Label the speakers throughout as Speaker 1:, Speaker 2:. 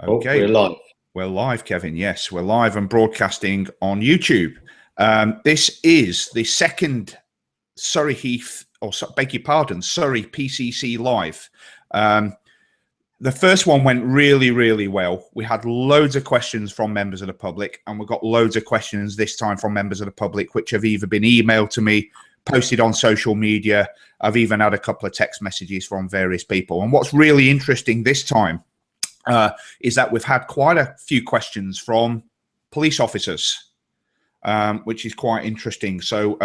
Speaker 1: Okay.
Speaker 2: We're live.
Speaker 1: We're live, Kevin. Yes, we're live and broadcasting on YouTube. This is the second Surrey Heath, or beg your pardon, Surrey PCC Live. The first one went really, really well. We had loads of questions from members of the public, and we've got loads of questions this time from members of the public, which have either been emailed to me, posted on social media. I've even had a couple of text messages from various people. And what's really interesting this time is that we've had quite a few questions from police officers, which is quite interesting. So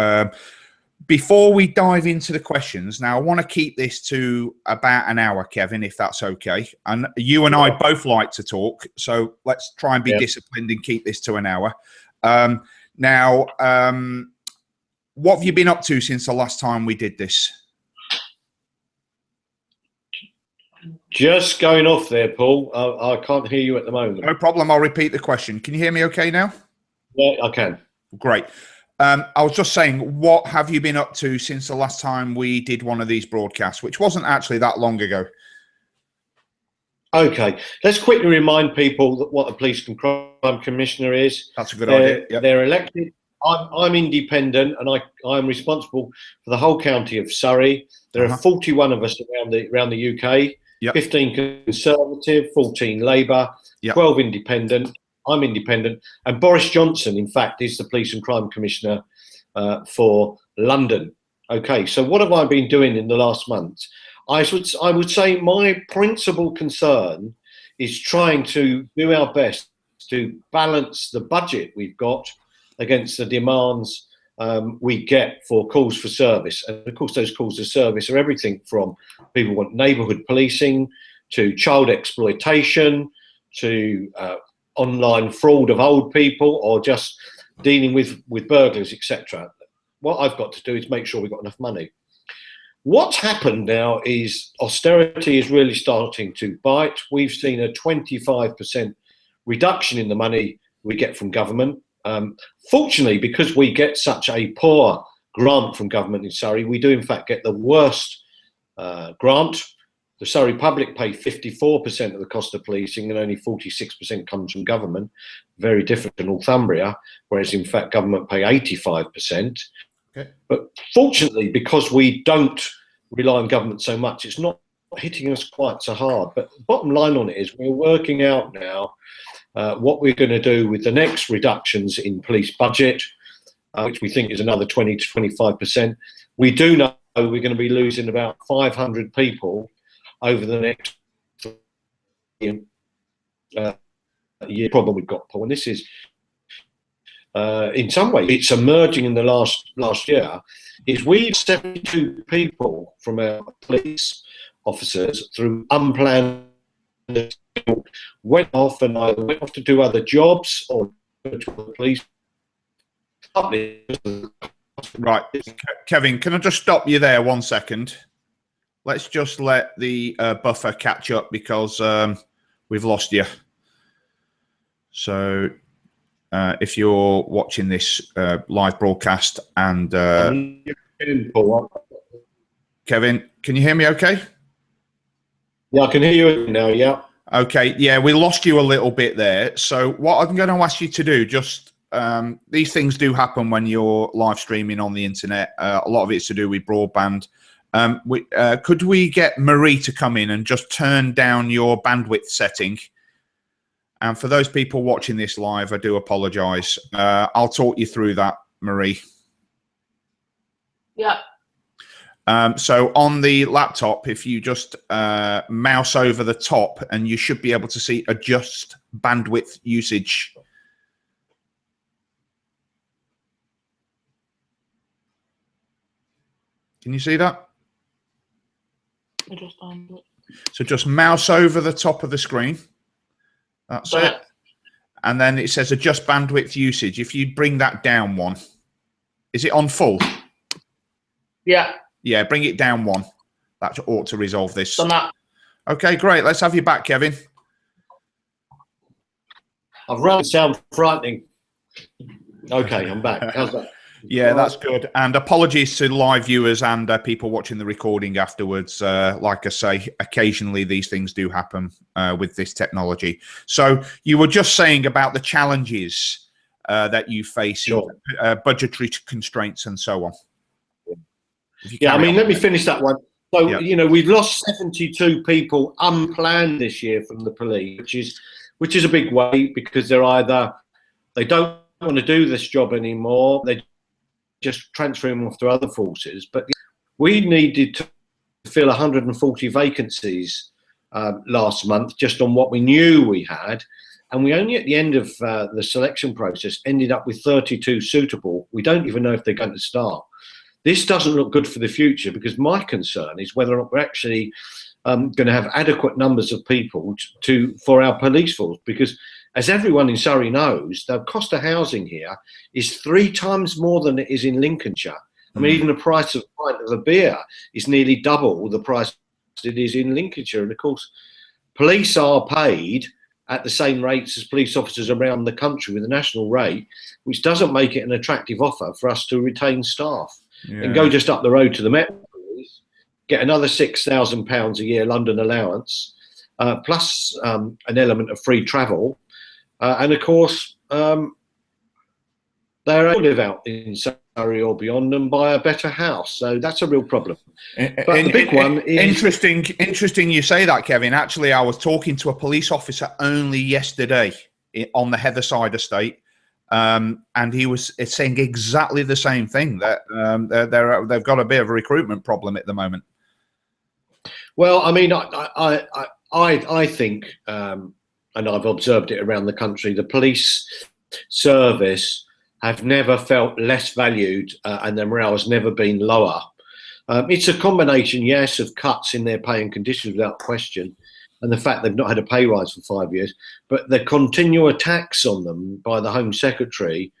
Speaker 1: before we dive into the questions, now I want to keep this to about an hour, Kevin, if that's okay. And you and I both like to talk, so let's try and be disciplined and keep this to an hour. What have you been up to since the last time we did this?
Speaker 2: Just going off there, Paul. I can't hear you at the moment.
Speaker 1: No problem. I'll repeat the question. Can you hear me okay now?
Speaker 2: Yeah, I can.
Speaker 1: Great. I was just saying, what have you been up to since the last time we did one of these broadcasts, which wasn't actually that long ago?
Speaker 2: Okay. Let's quickly remind people that what a police and crime commissioner is.
Speaker 1: That's a good idea. Yep.
Speaker 2: They're elected. I'm independent, and I'm responsible for the whole county of Surrey. There are 41 of us around the UK. Yep. 15 Conservative, 14 Labour, 12 Independent. I'm independent. And Boris Johnson, in fact, is the Police and Crime Commissioner for London. Okay, so what have I been doing in the last month? I would say my principal concern is trying to do our best to balance the budget we've got against the demands we get for calls for service. And of course, those calls for service are everything from people want neighbourhood policing to child exploitation to online fraud of old people or just dealing with burglars, etc. What I've got to do is make sure we've got enough money. What's happened now is austerity is really starting to bite. We've seen a 25% reduction in the money we get from government. Fortunately, because we get such a poor grant from government in Surrey, we do in fact get the worst grant. The Surrey public pay 54% of the cost of policing and only 46% comes from government. Very different to Northumbria, whereas in fact government pay 85%. Okay. But fortunately, because we don't rely on government so much, it's not hitting us quite so hard. But the bottom line on it is we're working out now what we're going to do with the next reductions in police budget, which we think is another 20 to 25%. We do know we're going to be losing about 500 people over the next year. Problem we've got, Paul, and this is in some ways it's emerging in the last year, is we 72 people from our police officers through unplanned went off and either went off to do other jobs or to the police.
Speaker 1: Right, Kevin, can I just stop you there 1 second? Let's just let the buffer catch up because we've lost you. So if you're watching this live broadcast and Kevin, can you hear me okay?
Speaker 2: Yeah, I can hear you now, yeah. Okay,
Speaker 1: yeah, we lost you a little bit there. So what I'm going to ask you to do, just these things do happen when you're live streaming on the internet. A lot of it's to do with broadband. Could we get Marie to come in and just turn down your bandwidth setting? And for those people watching this live, I do apologise. I'll talk you through that, Marie.
Speaker 3: Yeah.
Speaker 1: So on the laptop, if you just mouse over the top, and you should be able to see adjust bandwidth usage. Can you see that? So just mouse over the top of the screen. That's it. And then it says adjust bandwidth usage. If you bring that down one, is it on full?
Speaker 3: Yeah.
Speaker 1: Yeah, bring it down one. That ought to resolve this.
Speaker 3: Done that.
Speaker 1: Okay, great. Let's have you back, Kevin.
Speaker 2: I've run sound frightening. Okay, I'm back. How's that?
Speaker 1: Yeah, that's good. And apologies to live viewers and people watching the recording afterwards. Like I say, occasionally these things do happen with this technology. So you were just saying about the challenges that you face,
Speaker 2: Sure.
Speaker 1: budgetary constraints and so on.
Speaker 2: Yeah, I mean, let me finish that one. So,
Speaker 1: Yeah.
Speaker 2: you know, we've lost 72 people unplanned this year from the police, which is a big weight, because they don't want to do this job anymore. They just transferring them off to other forces. But we needed to fill 140 vacancies last month, just on what we knew we had. And we only at the end of the selection process ended up with 32 suitable. We don't even know if they're going to start. This doesn't look good for the future, because my concern is whether or not we're actually going to have adequate numbers of people for our police force, because as everyone in Surrey knows, the cost of housing here is 3 times more than it is in Lincolnshire. I mean, even the price of a pint of a beer is nearly double the price it is in Lincolnshire. And of course, police are paid at the same rates as police officers around the country with a national rate, which doesn't make it an attractive offer for us to retain staff.
Speaker 1: Yeah.
Speaker 2: And go just up the road to the Met Police, get another £6,000 a year London allowance, plus an element of free travel. And of course, they're able to live out in Surrey or beyond and buy a better house. So that's a real problem. But the big one is...
Speaker 1: Interesting you say that, Kevin. Actually, I was talking to a police officer only yesterday on the Heatherside estate. And he was saying exactly the same thing, that they've got a bit of a recruitment problem at the moment.
Speaker 2: Well, I mean, I think, and I've observed it around the country, the police service have never felt less valued, and their morale has never been lower. It's a combination, yes, of cuts in their pay and conditions without question, and the fact they've not had a pay rise for 5 years, but the continual attacks on them by the Home Secretary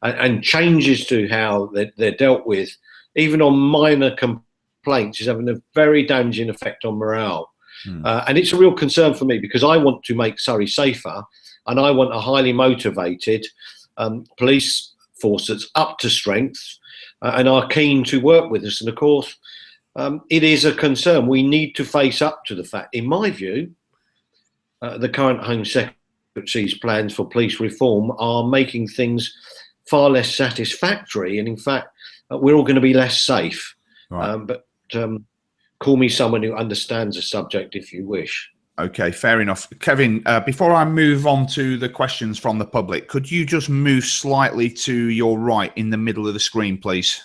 Speaker 2: and changes to how they're dealt with, even on minor complaints, is having a very damaging effect on morale. And it's a real concern for me, because I want to make Surrey safer, and I want a highly motivated police force that's up to strength and are keen to work with us. And of course, it is a concern. We need to face up to the fact, in my view, the current Home Secretary's plans for police reform are making things far less satisfactory. And in fact, we're all going to be less safe. Right. But call me someone who understands the subject if you wish.
Speaker 1: Okay, fair enough. Kevin, before I move on to the questions from the public, could you just move slightly to your right in the middle of the screen, please?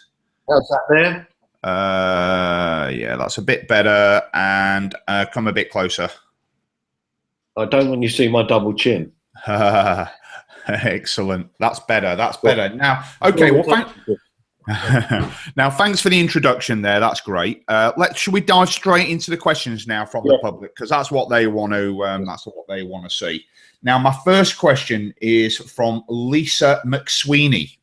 Speaker 2: How's that there?
Speaker 1: Yeah, that's a bit better. And come a bit closer.
Speaker 2: I don't want you to see my double chin.
Speaker 1: Excellent. That's better. That's better. Now, okay. Well, now, thanks for the introduction there. That's great. Should we dive straight into the questions now from the public, because that's what they want to. That's what they want to see. Now, my first question is from Lisa McSweeney.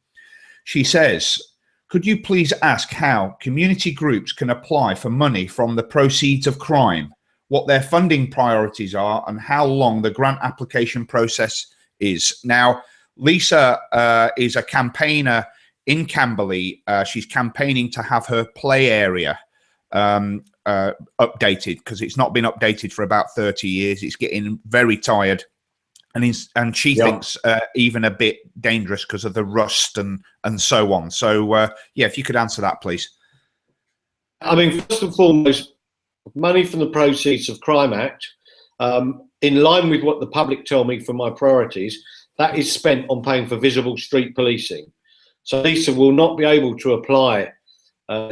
Speaker 1: She says, "Could you please ask how community groups can apply for money from the proceeds of crime, what their funding priorities are, and how long the grant application process is?" Now, Lisa is a campaigner in Camberley. She's campaigning to have her play area updated, because it's not been updated for about 30 years. It's getting very tired. And she thinks even a bit dangerous because of the rust and so on. So, yeah, if you could answer that, please.
Speaker 2: I mean, first and foremost, money from the Proceeds of Crime Act, in line with what the public tell me for my priorities, that is spent on paying for visible street policing. So Lisa will not be able to apply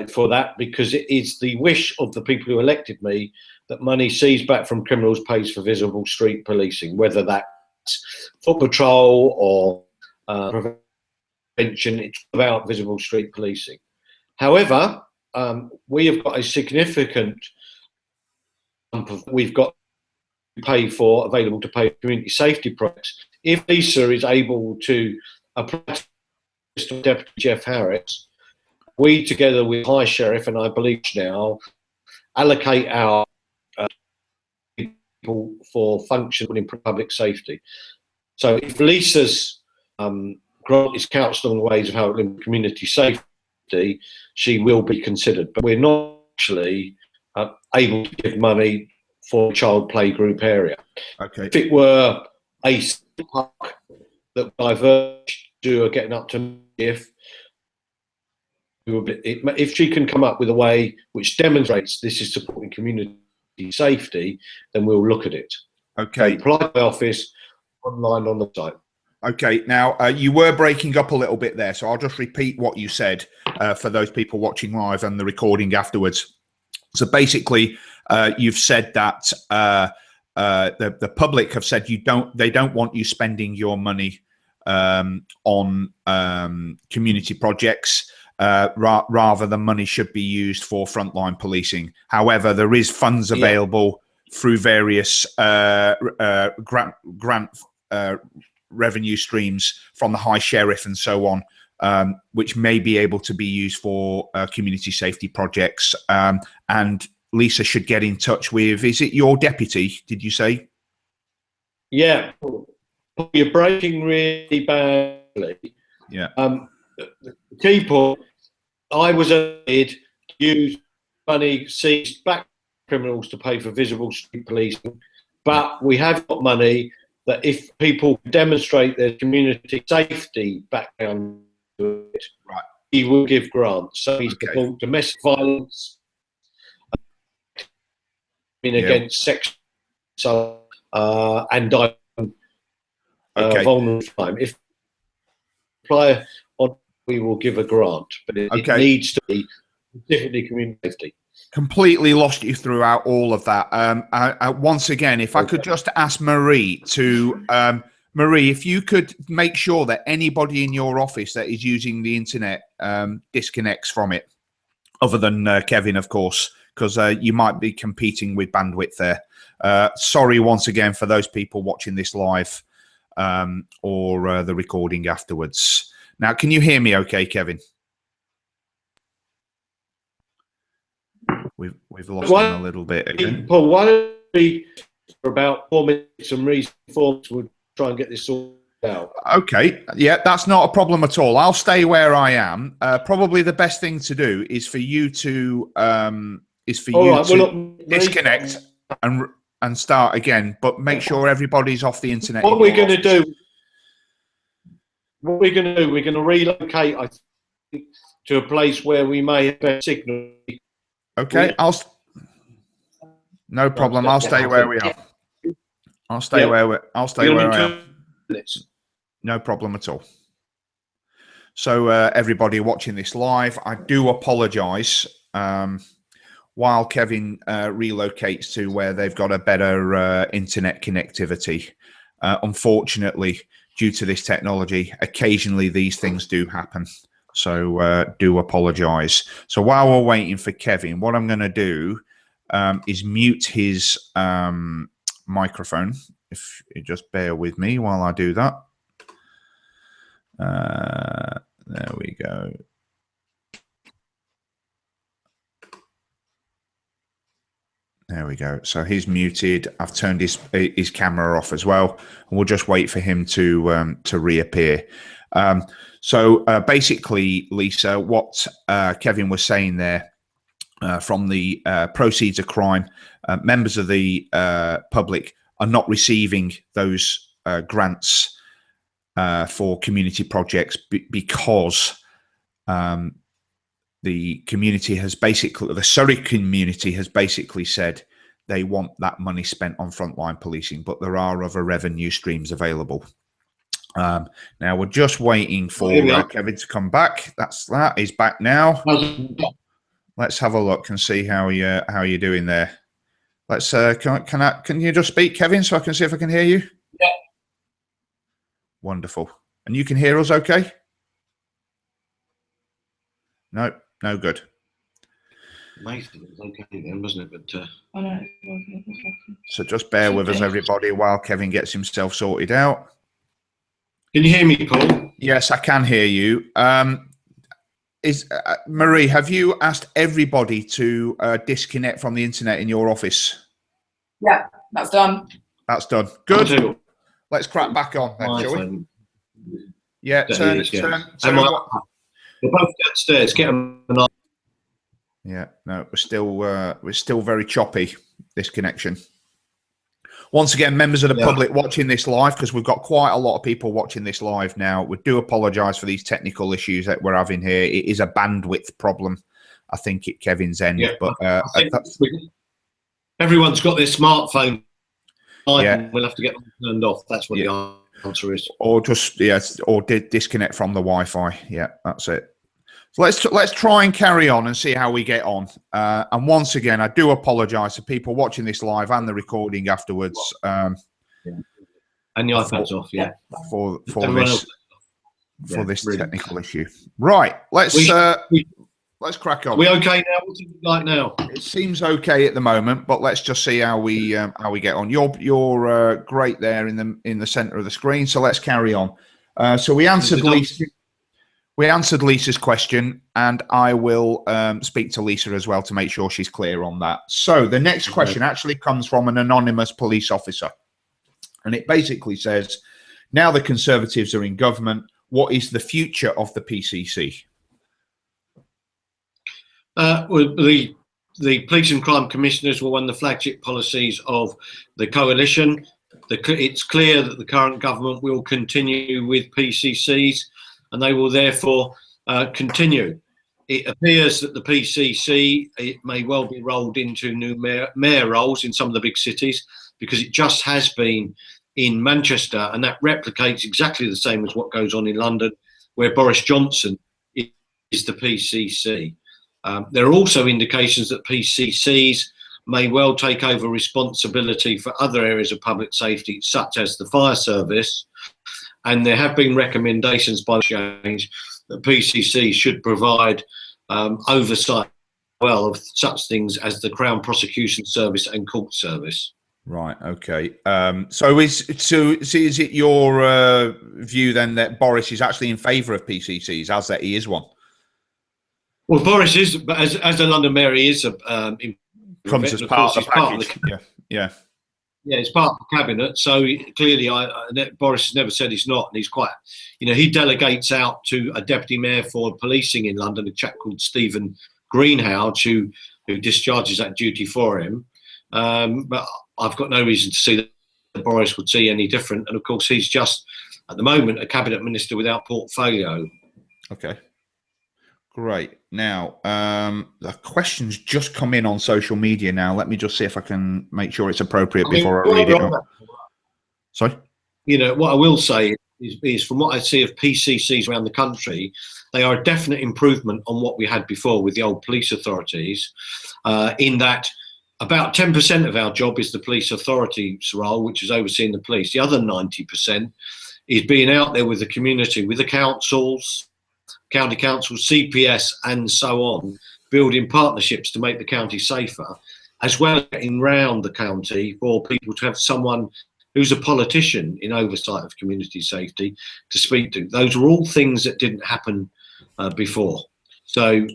Speaker 2: for that, because it is the wish of the people who elected me that money seized back from criminals pays for visible street policing, whether that's foot patrol or prevention. It's about visible street policing. However, we have got a significant we've got to pay for, available to pay community safety projects. If Lisa is able to apply to Deputy Jeff Harris, we, together with High Sheriff and I believe now, allocate our people for function in public safety. So if Lisa's grant is couched along the ways of how community safety, she will be considered. But we're not actually able to give money for a child playgroup area.
Speaker 1: Okay.
Speaker 2: If it were a park that diverged to getting up to if she can come up with a way which demonstrates this is supporting community safety, then we'll look at it.
Speaker 1: Okay.
Speaker 2: Apply to my office, online on the site.
Speaker 1: Okay. Now, you were breaking up a little bit there, so I'll just repeat what you said for those people watching live and the recording afterwards. So basically, you've said that the public have said they don't want you spending your money on community projects. Rather, the money should be used for frontline policing. However, there is funds available through various grant revenue streams from the High Sheriff and so on, which may be able to be used for community safety projects. And Lisa should get in touch with, is it your deputy, did you say? Yeah.
Speaker 2: You're breaking really badly.
Speaker 1: Yeah.
Speaker 2: The key point, I was aided to use money seized back criminals to pay for visible street policing, but we have got money that if people demonstrate their community safety background to it,
Speaker 1: right,
Speaker 2: he will give grants. So he's support domestic violence against sex and vulnerable crime. If apply on, we will give a grant, but it needs to be specifically community safety.
Speaker 1: Completely lost you throughout all of that. Once again, if I could just ask Marie to, Marie, if you could make sure that anybody in your office that is using the internet disconnects from it, other than Kevin, of course, because you might be competing with bandwidth there. Sorry once again for those people watching this live or the recording afterwards. Now, can you hear me okay, Kevin? We've lost him a little bit again.
Speaker 2: Paul, why don't we, for about 4 minutes and read forms, we'll try and get this sorted out.
Speaker 1: Okay, yeah, that's not a problem at all. I'll stay where I am. Probably the best thing to do is for you to disconnect and start again, but make sure everybody's off the internet.
Speaker 2: What we're going to do? We're going to relocate, I think, to a place where we may have better signal.
Speaker 1: Okay, no problem. I'll stay where we are. I'll stay where I am. No problem at all. So everybody watching this live, I do apologise. While Kevin relocates to where they've got a better internet connectivity, unfortunately, due to this technology, occasionally these things do happen. So do apologise. So while we're waiting for Kevin, what I'm going to do is mute his microphone. If you just bear with me while I do that. There we go. There we go. So he's muted. I've turned his camera off as well, and we'll just wait for him to reappear. So basically, Lisa, what Kevin was saying there, from the proceeds of crime, members of the public are not receiving those grants for community projects because the community has basically, the Surrey community has basically said they want that money spent on frontline policing, but there are other revenue streams available. Now we're just waiting for Kevin to come back. He's back now. Let's have a look and see how you're doing there. Let's can you just speak, Kevin, so I can see if I can hear you?
Speaker 3: Yeah.
Speaker 1: Wonderful. And you can hear us okay? No, no good.
Speaker 2: Amazing. It was okay then, wasn't it? But
Speaker 3: I know.
Speaker 1: So just bear with us, everybody, while Kevin gets himself sorted out.
Speaker 2: Can you hear me, Paul?
Speaker 1: Yes, I can hear you. Marie, have you asked everybody to disconnect from the internet in your office?
Speaker 3: Yeah, that's done.
Speaker 1: That's done. Good. Let's crack back on then, shall we? Yeah, turn.
Speaker 2: We're both downstairs. Get them.
Speaker 1: Yeah, no, we're still very choppy, this connection. Once again, members of the public watching this live, because we've got quite a lot of people watching this live now. We do apologise for these technical issues that we're having here. It is a bandwidth problem, I think, at Kevin's end. But
Speaker 2: everyone's got their smartphone. We'll have to get them turned off. That's what the answer is.
Speaker 1: Or just disconnect from the Wi-Fi. Yeah, that's it. So let's try and carry on and see how we get on. And once again, I do apologise to people watching this live and the recording afterwards.
Speaker 2: And the iPad's off,
Speaker 1: for this technical issue. Right, let's crack on.
Speaker 2: We okay now? What's it like now?
Speaker 1: It seems okay at the moment, but let's just see how we get on. You're great there in the centre of the screen. So let's carry on. So we answered Lisa. We answered Lisa's question, and I will speak to Lisa as well to make sure she's clear on that. So the next question actually comes from an anonymous police officer, and it basically says, now the Conservatives are in government, what is the future of the PCC?
Speaker 2: Well, the police and crime commissioners were one of the flagship policies of the coalition. It's clear that the current government will continue with PCCs, and they will therefore continue. It appears that the PCC, it may well be rolled into new mayor roles in some of the big cities, because it just has been in Manchester, and that replicates exactly the same as what goes on in London, where Boris Johnson is the PCC. There are also indications that PCCs may well take over responsibility for other areas of public safety, such as the fire service. And there have been recommendations by the change that PCC should provide oversight of such things as the Crown Prosecution Service and Court Service.
Speaker 1: Right. Okay. So is it your view then that Boris is actually in favour of PCCs, as that he is one?
Speaker 2: Well, Boris is, but as a London mayor, he is
Speaker 1: comes as part of the package.
Speaker 2: Yeah, it's part of the cabinet. So clearly, Boris has never said he's not, and he's quite, he delegates out to a deputy mayor for policing in London, a chap called Stephen Greenhouse, who discharges that duty for him. But I've got no reason to see that Boris would see any different. And of course, he's just at the moment a cabinet minister without portfolio.
Speaker 1: Okay. Great. Now, the questions just come in on social media now. Let me just see if I can make sure it's appropriate before I read it out. Sorry?
Speaker 2: What I will say is from what I see of PCCs around the country, they are a definite improvement on what we had before with the old police authorities, in that about 10% of our job is the police authority's role, which is overseeing the police. The other 90% is being out there with the community, with the councils, county councils, CPS, and so on, building partnerships to make the county safer, as well as getting round the county for people to have someone who's a politician in oversight of community safety to speak to. Those are all things that didn't happen before. So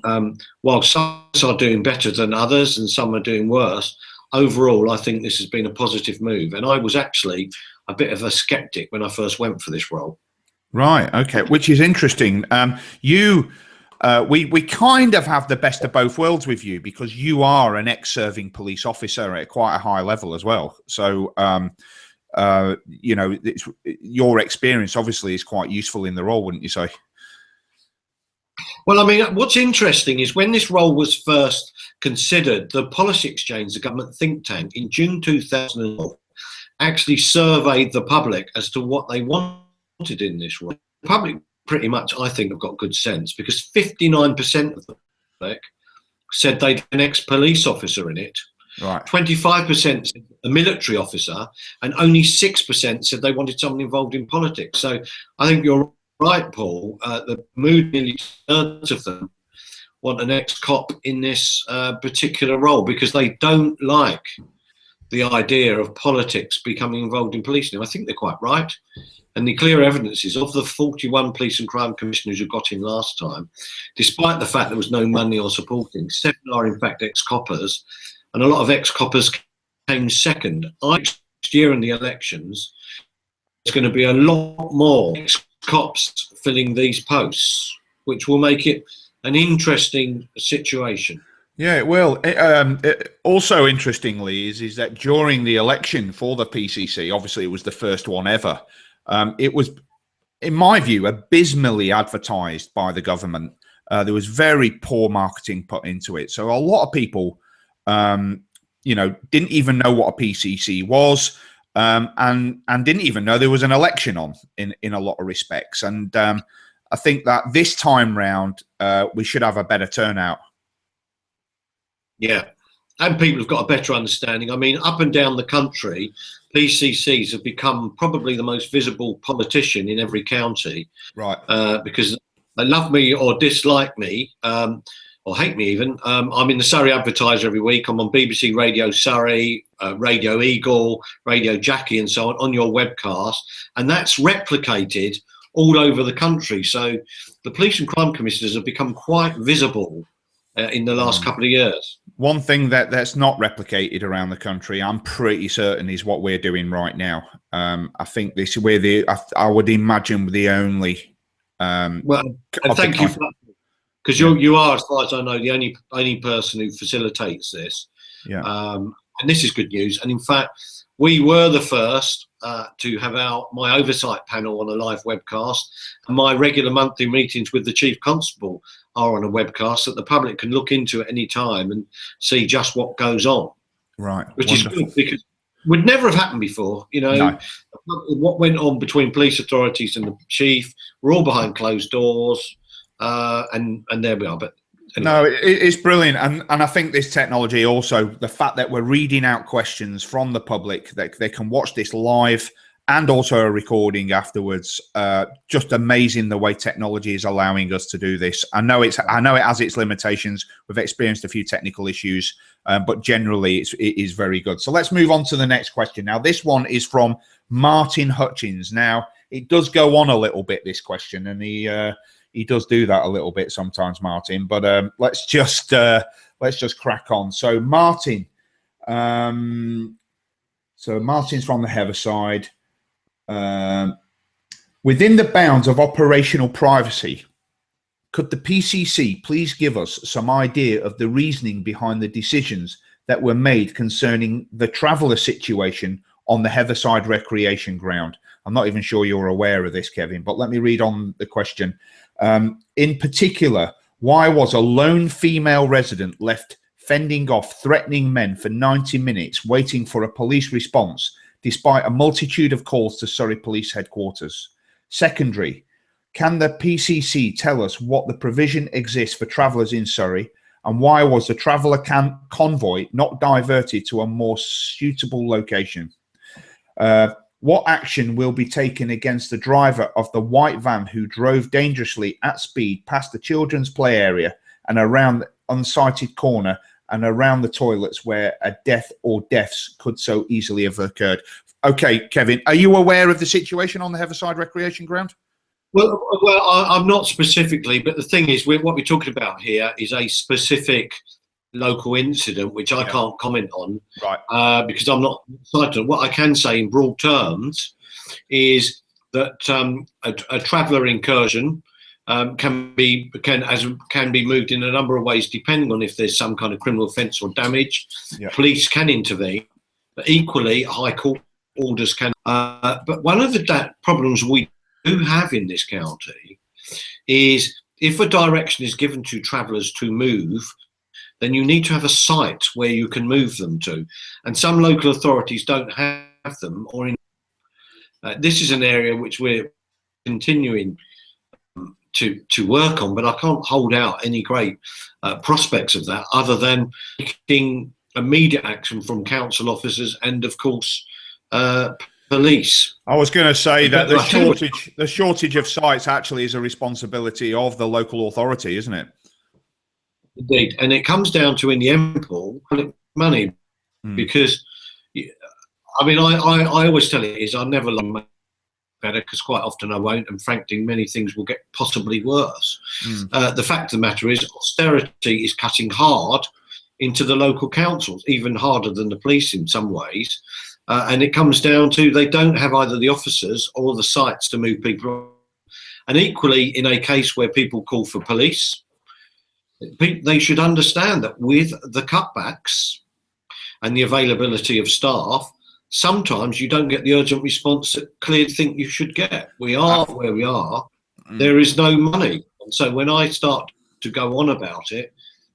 Speaker 2: while some are doing better than others and some are doing worse, overall, I think this has been a positive move. And I was actually a bit of a skeptic when I first went for this role.
Speaker 1: Right. Okay. Which is interesting. We kind of have the best of both worlds with you, because you are an ex-serving police officer at quite a high level as well. So, your experience obviously is quite useful in the role, wouldn't you say?
Speaker 2: Well, I mean, what's interesting is when this role was first considered, the Policy Exchange, the government think tank, in June 2012, actually surveyed the public as to what they wanted in this role. The public pretty much, I think, have got good sense, because 59% of the public said they'd an ex-police officer in it.
Speaker 1: Right.
Speaker 2: 25% said a military officer, and only 6% said they wanted someone involved in politics. So I think you're right, Paul. The mood, nearly 2/3 of them want an ex-cop in this particular role, because they don't like the idea of politics becoming involved in policing. I think they're quite right. And the clear evidence is, of the 41 police and crime commissioners who got in last time, despite the fact there was no money or supporting, 7 are in fact ex-coppers, and a lot of ex-coppers came second. Next year in the elections, there's going to be a lot more cops filling these posts, which will make it an interesting situation.
Speaker 1: Yeah, it will. Also, interestingly, is that during the election for the PCC, obviously it was the first one ever. It was, in my view, abysmally advertised by the government. There was very poor marketing put into it, so a lot of people, didn't even know what a PCC was, and didn't even know there was an election on in a lot of respects. And I think that this time round, we should have a better turnout.
Speaker 2: Yeah, and people have got a better understanding. I mean, up and down the country, PCCs have become probably the most visible politician in every county.
Speaker 1: Right.
Speaker 2: Because they love me or dislike me, or hate me even. I'm in the Surrey Advertiser every week. I'm on BBC Radio Surrey, Radio Eagle, Radio Jackie, and so on your webcast. And that's replicated all over the country. So the police and crime commissioners have become quite visible in the last couple of years.
Speaker 1: One thing that's not replicated around the country, I'm pretty certain, is what we're doing right now. I think I would imagine the only.
Speaker 2: Well, and thank you for that, because you are, as far as I know, the only person who facilitates this.
Speaker 1: Yeah.
Speaker 2: And this is good news. And in fact, we were the first to have my oversight panel on a live webcast, and my regular monthly meetings with the Chief Constable are on a webcast that the public can look into at any time and see just what goes on.
Speaker 1: Right.
Speaker 2: Which is good, because would never have happened before. No. What went on between police authorities and the chief, we're all behind closed doors, and there we are. But anyway.
Speaker 1: No, it's brilliant, and I think this technology also, the fact that we're reading out questions from the public, that they can watch this live and also a recording afterwards. Just amazing the way technology is allowing us to do this. I know it has its limitations. We've experienced a few technical issues, but generally it is very good. So let's move on to the next question. Now, this one is from Martin Hutchins. Now, it does go on a little bit, this question, and he does do that a little bit sometimes, Martin. But let's just crack on. So Martin, Martin's from the Heatherside. Within the bounds of operational privacy, could the PCC please give us some idea of the reasoning behind the decisions that were made concerning the traveller situation on the Heatherside recreation ground? I'm not even sure you're aware of this, Kevin, but let me read on the question. In particular, why was a lone female resident left fending off threatening men for 90 minutes waiting for a police response, despite a multitude of calls to Surrey Police Headquarters? Secondary, can the PCC tell us what the provision exists for travellers in Surrey, and why was the traveller convoy not diverted to a more suitable location? What action will be taken against the driver of the white van who drove dangerously at speed past the children's play area and around the unsighted corner and around the toilets where a death or deaths could so easily have occurred? Okay, Kevin, are you aware of the situation on the Heatherside recreation ground?
Speaker 2: Well, I'm not specifically, but the thing is, what we're talking about here is a specific local incident, which I can't comment on,
Speaker 1: right?
Speaker 2: Because I'm not excited. What I can say in broad terms is that a traveller incursion can be moved in a number of ways, depending on if there's some kind of criminal offence or damage. Yeah. Police can intervene, but equally high court orders can. But one of the problems we do have in this county is if a direction is given to travellers to move, then you need to have a site where you can move them to, and some local authorities don't have them. Or this is an area which we're continuing to work on, but I can't hold out any great prospects of that, other than taking immediate action from council officers and, of course, police.
Speaker 1: I was going to say that the shortage of sites actually is a responsibility of the local authority, isn't it?
Speaker 2: Indeed, and it comes down to, in the end, Paul, money, because I mean, I always tell it is I never like better, because quite often I won't, and frankly, many things will get possibly worse. The fact of the matter is, austerity is cutting hard into the local councils, even harder than the police in some ways, and it comes down to they don't have either the officers or the sites to move people. And equally, in a case where people call for police, they should understand that with the cutbacks and the availability of staff, sometimes you don't get the urgent response that clearly think you should get. We are where we are. There is no money. And so when I start to go on about it,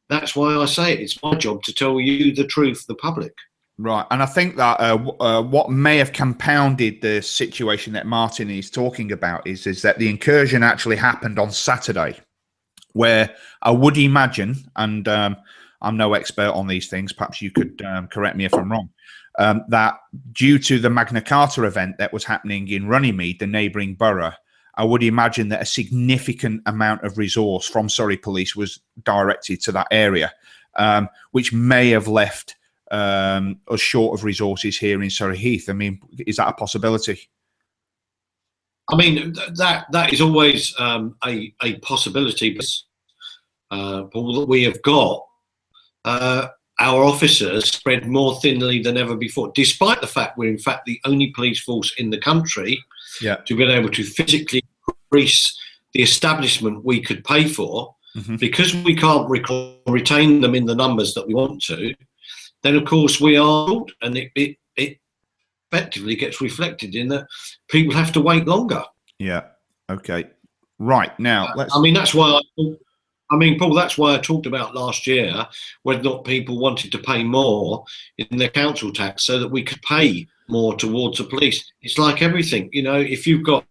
Speaker 2: that's why I say it's my job to tell you the truth, the public.
Speaker 1: Right. And I think that what may have compounded the situation that Martin is talking about is that the incursion actually happened on Saturday, where I would imagine, and I'm no expert on these things, perhaps you could correct me if I'm wrong, that due to the Magna Carta event that was happening in Runnymede, the neighbouring borough, I would imagine that a significant amount of resource from Surrey Police was directed to that area, which may have left us short of resources here in Surrey Heath. I mean, is that a possibility?
Speaker 2: I mean, that is always a possibility, but Paul, that we have got our officers spread more thinly than ever before, despite the fact we're in fact the only police force in the country to be able to physically increase the establishment we could pay for, because we can't retain them in the numbers that we want to. Then of course we are, and it effectively gets reflected in that people have to wait longer.
Speaker 1: Yeah. Okay. Right. Now, let's...
Speaker 2: I mean, that's why Paul, that's why I talked about last year whether or not people wanted to pay more in their council tax so that we could pay more towards the police. It's like everything, you know, if you've got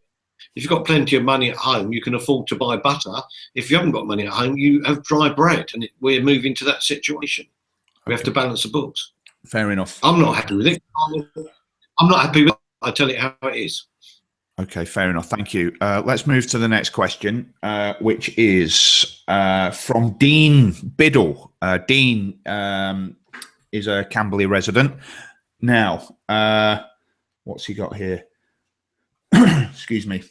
Speaker 2: plenty of money at home, you can afford to buy butter. If you haven't got money at home, you have dry bread, and we're moving to that situation. We have to balance the books.
Speaker 1: Fair enough.
Speaker 2: I'm not happy with it. I'm not happy with it. I tell it how it is.
Speaker 1: Okay, fair enough. Thank you. Let's move to the next question, which is from Dean Biddle. Dean is a Camberley resident. Now, what's he got here? Excuse me.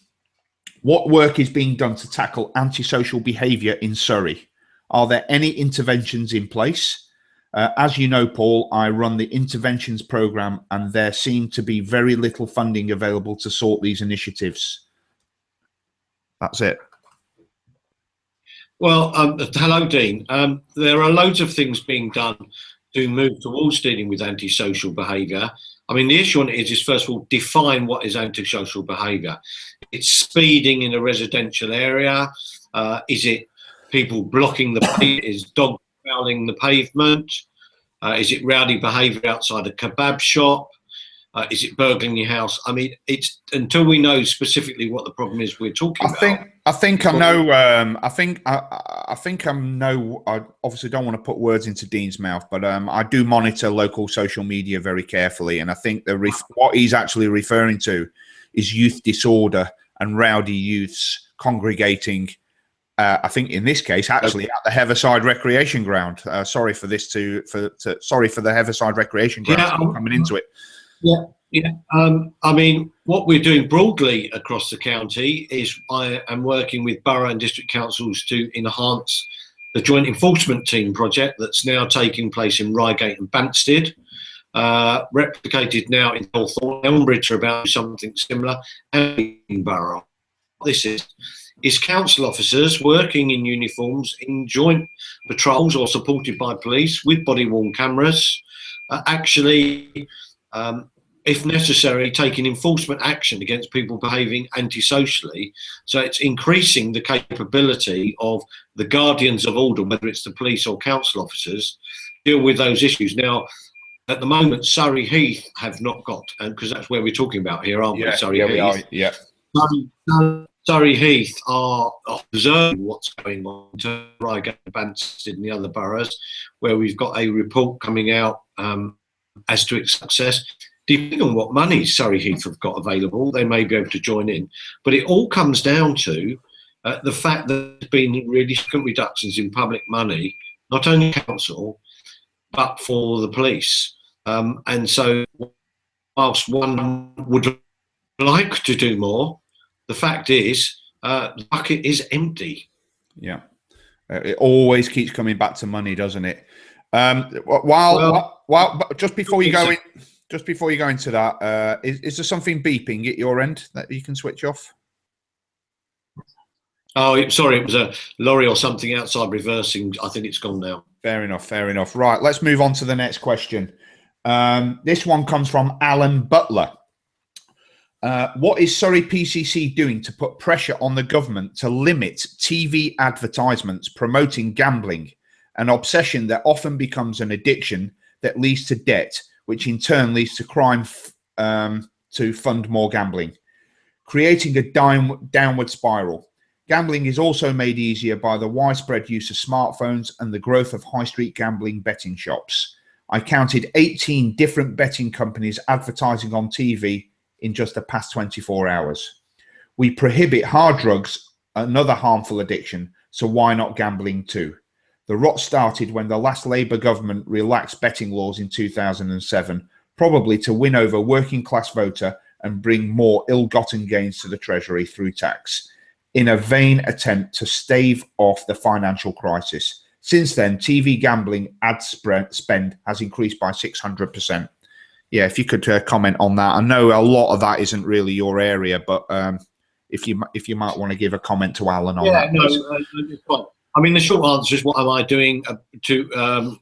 Speaker 1: What work is being done to tackle antisocial behaviour in Surrey? Are there any interventions in place? As you know, Paul, I run the interventions programme, and there seemed to be very little funding available to sort these initiatives. That's it.
Speaker 2: Well, hello, Dean. There are loads of things being done to move towards dealing with antisocial behaviour. I mean, the issue on it is first of all, define what is antisocial behaviour. It's speeding in a residential area. Is it people blocking the pavement? Is dog prowling the pavement? Is it rowdy behaviour outside a kebab shop? Is it burgling your house? I mean, it's until we know specifically what the problem is we're talking about.
Speaker 1: I think I know. I obviously don't want to put words into Dean's mouth, but I do monitor local social media very carefully, and I think what he's actually referring to is youth disorder and rowdy youths congregating. I think in this case, actually, at the Heatherside Recreation Ground. Sorry for the Heatherside Recreation Ground coming into it.
Speaker 2: Yeah. I mean, what we're doing broadly across the county is I am working with borough and district councils to enhance the joint enforcement team project that's now taking place in Reigate and Banstead, replicated now in Hawthorne. Elmbridge are about something similar, and in borough. This is council officers working in uniforms in joint patrols or supported by police with body-worn cameras, actually, if necessary, taking enforcement action against people behaving antisocially. So it's increasing the capability of the guardians of order, whether it's the police or council officers, deal with those issues. Now, at the moment, Surrey Heath have not got, because that's where we're talking about here, aren't we? Surrey Heath.
Speaker 1: We are, yeah.
Speaker 2: Surrey Heath are observing what's going on to Reigate, Banstead and the other boroughs, where we've got a report coming out as to its success. Depending on what money Surrey Heath have got available, they may be able to join in. But it all comes down to the fact that there's been really significant reductions in public money, not only council, but for the police. And so whilst one would like to do more, the fact is the bucket is empty.
Speaker 1: Yeah. It always keeps coming back to money, doesn't it? Just before you go into that, is there something beeping at your end that you can switch off?
Speaker 2: Oh, sorry, it was a lorry or something outside reversing. I think it's gone now.
Speaker 1: Fair enough, fair enough. Right, let's move on to the next question. This one comes from Alan Butler. What is Surrey PCC doing to put pressure on the government to limit TV advertisements promoting gambling, an obsession that often becomes an addiction that leads to debt, which in turn leads to crime to fund more gambling, creating a downward spiral? Gambling is also made easier by the widespread use of smartphones and the growth of high street gambling betting shops. I counted 18 different betting companies advertising on TV in just the past 24 hours. We prohibit hard drugs, another harmful addiction, so why not gambling too? The rot started when the last Labour government relaxed betting laws in 2007, probably to win over working class voter and bring more ill-gotten gains to the Treasury through tax, in a vain attempt to stave off the financial crisis. Since then, TV gambling ad spend has increased by 600%. Yeah, if you could comment on that. I know a lot of that isn't really your area, but if you might want to give a comment to Alan on that.
Speaker 2: Yeah, it's fine. I mean, the short answer is, what am I doing to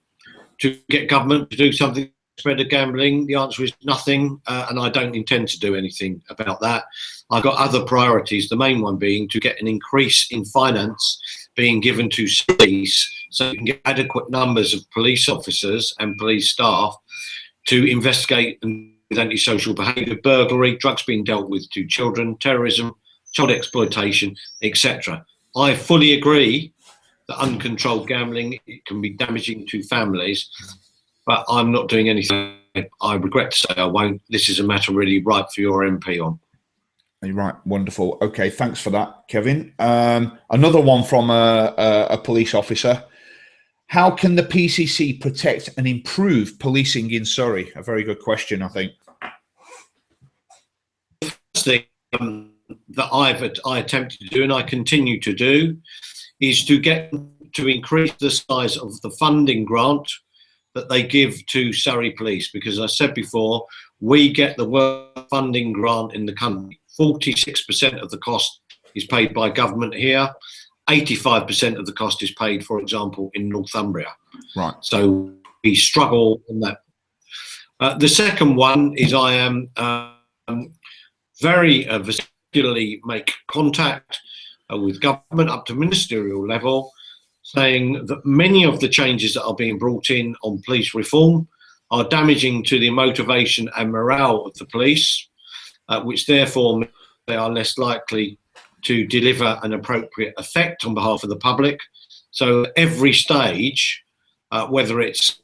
Speaker 2: get government to do something to spread of gambling? The answer is nothing, and I don't intend to do anything about that. I've got other priorities, the main one being to get an increase in finance being given to police so you can get adequate numbers of police officers and police staff to investigate with antisocial behaviour, burglary, drugs being dealt with to children, terrorism, child exploitation, etc. I fully agree that uncontrolled gambling, it can be damaging to families, but I'm not doing anything. I regret to say I won't. This is a matter really ripe for your MP on.
Speaker 1: You're right. Wonderful. Okay, thanks for that, Kevin. Another one from a police officer. How can the PCC protect and improve policing in Surrey? A very good question, I think.
Speaker 2: The first thing that I attempted to do, and I continue to do, is to increase the size of the funding grant that they give to Surrey Police, because as I said before, we get the worst funding grant in the country. 46% of the cost is paid by government here. 85% of the cost is paid, for example, in Northumbria.
Speaker 1: Right.
Speaker 2: So we struggle on that. The second one is I am very vestigially make contact with government up to ministerial level, saying that many of the changes that are being brought in on police reform are damaging to the motivation and morale of the police, which therefore they are less likely to deliver an appropriate effect on behalf of the public. So every stage, whether it's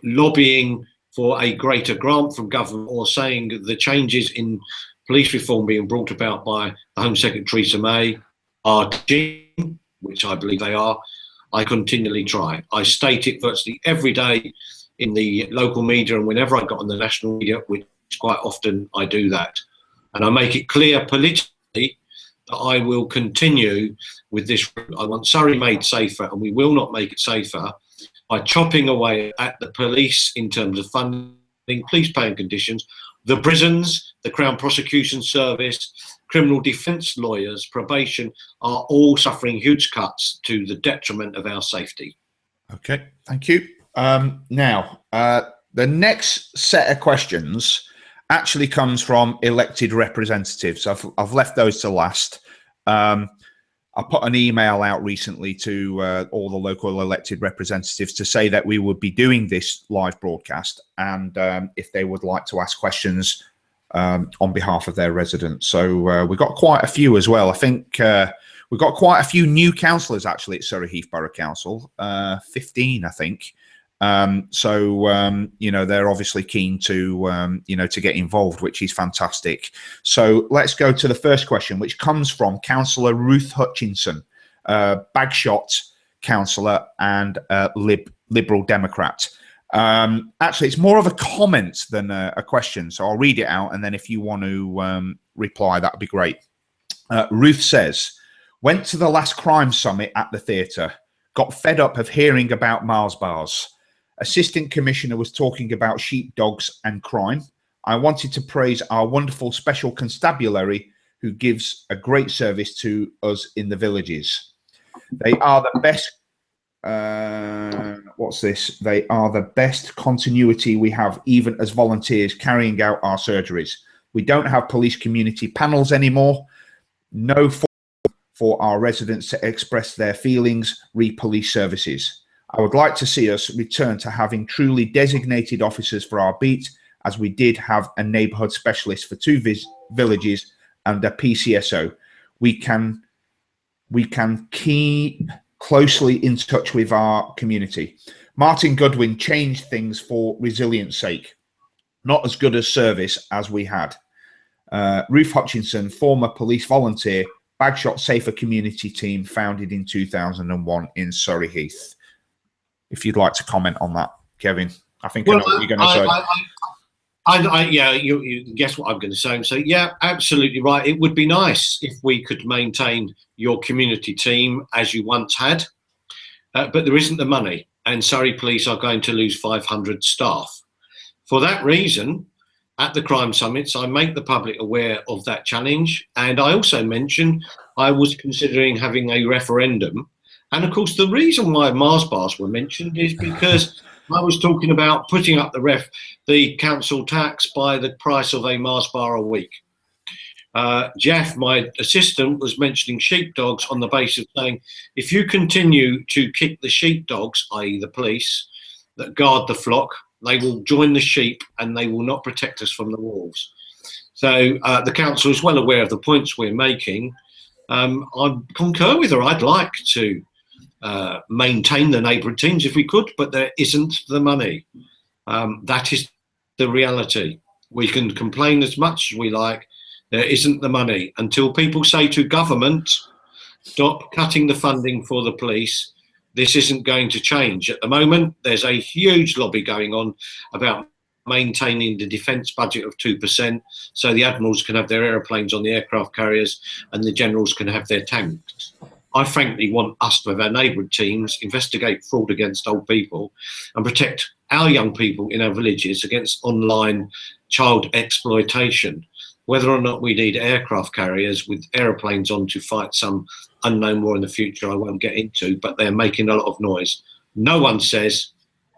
Speaker 2: lobbying for a greater grant from government or saying the changes in police reform being brought about by the Home Secretary Theresa May are genuine, which I believe they are, I continually try. I state it virtually every day in the local media and whenever I got on the national media, which quite often I do that. And I make it clear politically that I will continue with this. I want Surrey made safer, and we will not make it safer by chopping away at the police in terms of funding, police paying conditions, the prisons, the Crown Prosecution Service, criminal defence lawyers, probation are all suffering huge cuts to the detriment of our safety.
Speaker 1: Okay, thank you. Now, the next set of questions actually comes from elected representatives. I've left those to last. I put an email out recently to all the local elected representatives to say that we would be doing this live broadcast, and if they would like to ask questions on behalf of their residents. So we've got quite a few as well. I think we've got quite a few new councillors actually at Surrey Heath Borough Council, 15, I think. You know, they're obviously keen to, you know, to get involved, which is fantastic. So let's go to the first question, which comes from Councillor Ruth Hutchinson, Bagshot councillor and Liberal Democrat. Actually, it's more of a comment than a question. So I'll read it out, and then if you want to reply, that'd be great. Ruth says, went to the last crime summit at the theatre, got fed up of hearing about Mars bars. Assistant Commissioner was talking about sheepdogs and crime. I wanted to praise our wonderful special constabulary who gives a great service to us in the villages. They are the best. What's this? They are the best continuity we have, even as volunteers carrying out our surgeries. We don't have police community panels anymore. No for our residents to express their feelings, re police services. I would like to see us return to having truly designated officers for our beat, as we did have a neighbourhood specialist for 2 villages and a PCSO. We can keep closely in touch with our community. Martin Goodwin changed things for resilience sake. Not as good a service as we had. Ruth Hutchinson, former police volunteer, Bagshot Safer Community Team, founded in 2001 in Surrey Heath. If you'd like to comment on that, Kevin, I think I know what you're going to say.
Speaker 2: Yeah, you guess what I'm going to say. So, yeah, absolutely right. It would be nice if we could maintain your community team as you once had, but there isn't the money, and Surrey Police are going to lose 500 staff. For that reason, at the crime summits, I make the public aware of that challenge, and I also mentioned I was considering having a referendum. And of course, the reason why Mars bars were mentioned is because I was talking about putting up the council tax by the price of a Mars bar a week. Jeff, my assistant, was mentioning sheepdogs on the basis of saying, if you continue to kick the sheepdogs, i.e. the police, that guard the flock, they will join the sheep and they will not protect us from the wolves. So the council is well aware of the points we're making. I concur with her. I'd like to maintain the neighbourhood teams if we could, but there isn't the money. That is the reality. We can complain as much as we like. There isn't the money. Until people say to government, stop cutting the funding for the police, this isn't going to change. At the moment, there's a huge lobby going on about maintaining the defence budget of 2%, so the admirals can have their aeroplanes on the aircraft carriers and the generals can have their tanks. I frankly want us to have our neighbourhood teams investigate fraud against old people and protect our young people in our villages against online child exploitation. Whether or not we need aircraft carriers with aeroplanes on to fight some unknown war in the future, I won't get into, but they're making a lot of noise. No one says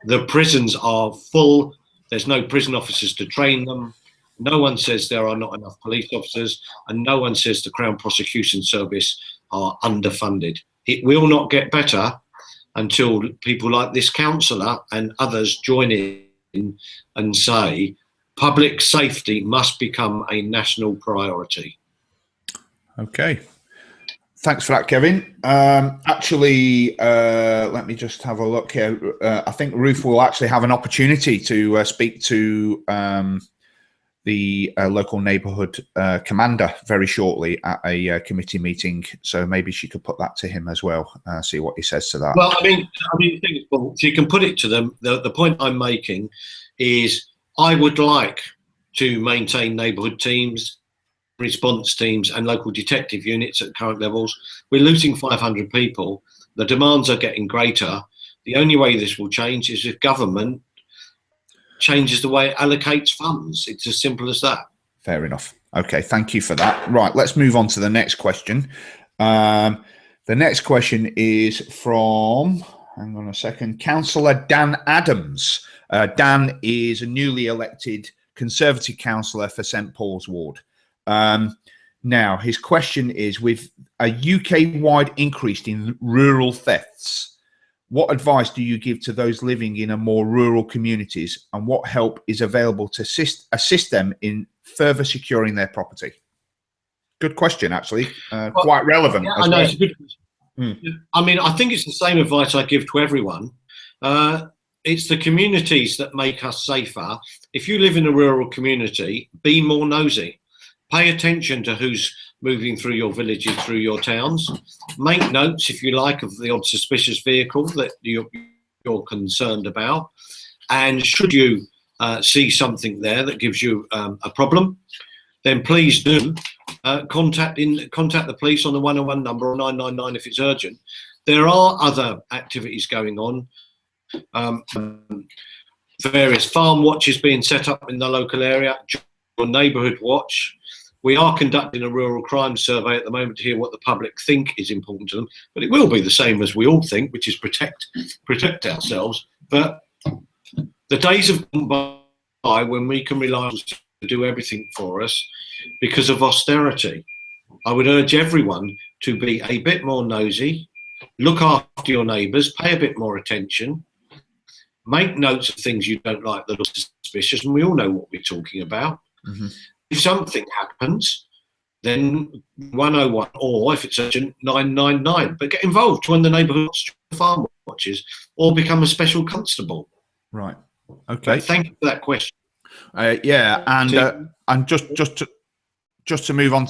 Speaker 2: the prisons are full, there's no prison officers to train them. No one says there are not enough police officers, and no one says the Crown Prosecution Service are underfunded. It will not get better until people like this councillor and others join in and say public safety must become a national priority.
Speaker 1: Okay. Thanks for that, Kevin. Actually, let me just have a look here. I think Ruth will actually have an opportunity to speak to the local neighbourhood commander very shortly at a committee meeting. So maybe she could put that to him as well, see what he says to that.
Speaker 2: Well, I mean, the thing is, well, she can put it to them. The point I'm making is I would like to maintain neighbourhood teams, response teams and local detective units at current levels. We're losing 500 people. The demands are getting greater. The only way this will change is if government changes the way it allocates funds. It's as simple as that.
Speaker 1: Fair enough. Okay, thank you for that. Right, let's move on to the next question. The next question is from, hang on a second, Councillor Dan Adams. Dan is a newly elected Conservative councillor for St Paul's Ward. Now, his question is, with a UK-wide increase in rural thefts, what advice do you give to those living in a more rural communities, and what help is available to assist them in further securing their property? Good question, actually. Quite relevant.
Speaker 2: Yeah, I know, it's a good question. I mean, I think it's the same advice I give to everyone. It's the communities that make us safer. If you live in a rural community, be more nosy. Pay attention to who's moving through your villages, through your towns. Make notes, if you like, of the odd suspicious vehicle that you're concerned about. And should you see something there that gives you a problem, then please do contact the police on the 101 number or 999 if it's urgent. There are other activities going on. Various farm watches being set up in the local area, your neighbourhood watch. We are conducting a rural crime survey at the moment to hear what the public think is important to them, but it will be the same as we all think, which is protect ourselves. But the days have gone by when we can rely on to do everything for us because of austerity. I would urge everyone to be a bit more nosy, look after your neighbours, pay a bit more attention, make notes of things you don't like that are suspicious, and we all know what we're talking about.
Speaker 1: Mm-hmm.
Speaker 2: If something happens, then 101, or if it's urgent, 999. But get involved, join the neighbourhood farm watches, or become a special constable.
Speaker 1: Right. Okay.
Speaker 2: But thank you for that question.
Speaker 1: Yeah, and just to move on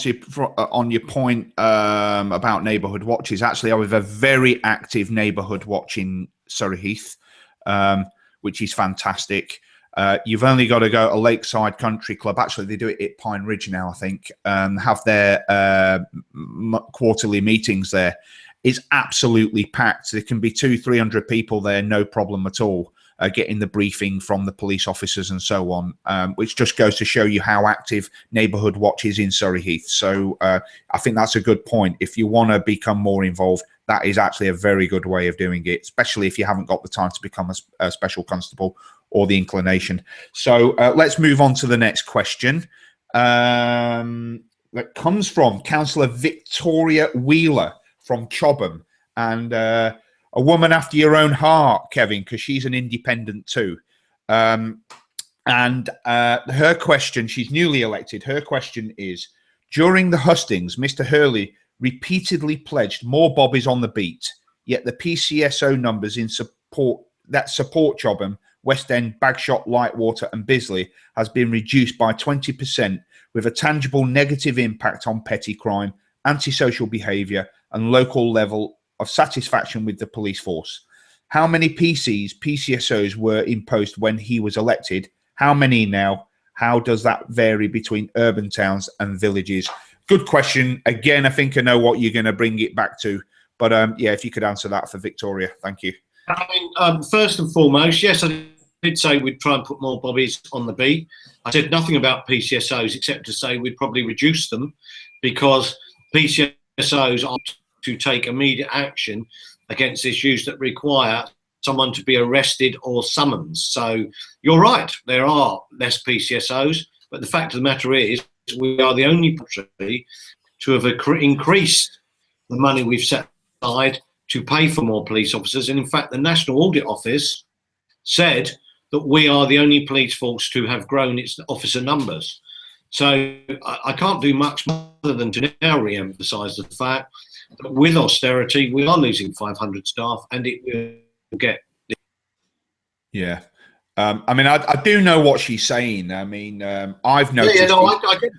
Speaker 1: on your point about neighbourhood watches. Actually, I have a very active neighbourhood watch in Surrey Heath, which is fantastic. You've only got to go to Lakeside Country Club. Actually, they do it at Pine Ridge now, I think, have their quarterly meetings there. It's absolutely packed. There can be 200-300 people there, no problem at all, getting the briefing from the police officers and so on, which just goes to show you how active neighbourhood watch is in Surrey Heath. So I think that's a good point. If you want to become more involved, that is actually a very good way of doing it, especially if you haven't got the time to become a special constable or the inclination. So let's move on to the next question. That comes from Councillor Victoria Wheeler from Chobham, and a woman after your own heart, Kevin, because she's an independent too. And her question, she's newly elected, her question is, during the hustings, Mr. Hurley repeatedly pledged more bobbies on the beat, yet the PCSO numbers in support Chobham, West End, Bagshot, Lightwater and Bisley has been reduced by 20%, with a tangible negative impact on petty crime, antisocial behaviour and local level of satisfaction with the police force. How many PCSOs were imposed when he was elected? How many now? How does that vary between urban towns and villages? Good question. Again, I think I know what you're going to bring it back to. But yeah, if you could answer that for Victoria. Thank you.
Speaker 2: I mean, first and foremost, yes, I did say we'd try and put more bobbies on the beat. I said nothing about PCSOs except to say we'd probably reduce them because PCSOs are to take immediate action against issues that require someone to be arrested or summoned. So you're right, there are less PCSOs, but the fact of the matter is we are the only country to have increased the money we've set aside to pay for more police officers. And in fact, the National Audit Office said that we are the only police force to have grown its officer numbers. So I can't do much other than to now re-emphasise the fact that with austerity, we are losing 500 staff and it will get...
Speaker 1: Yeah. I mean, I do know what she's saying. I mean, I've noticed...
Speaker 2: Yeah, no, I get it.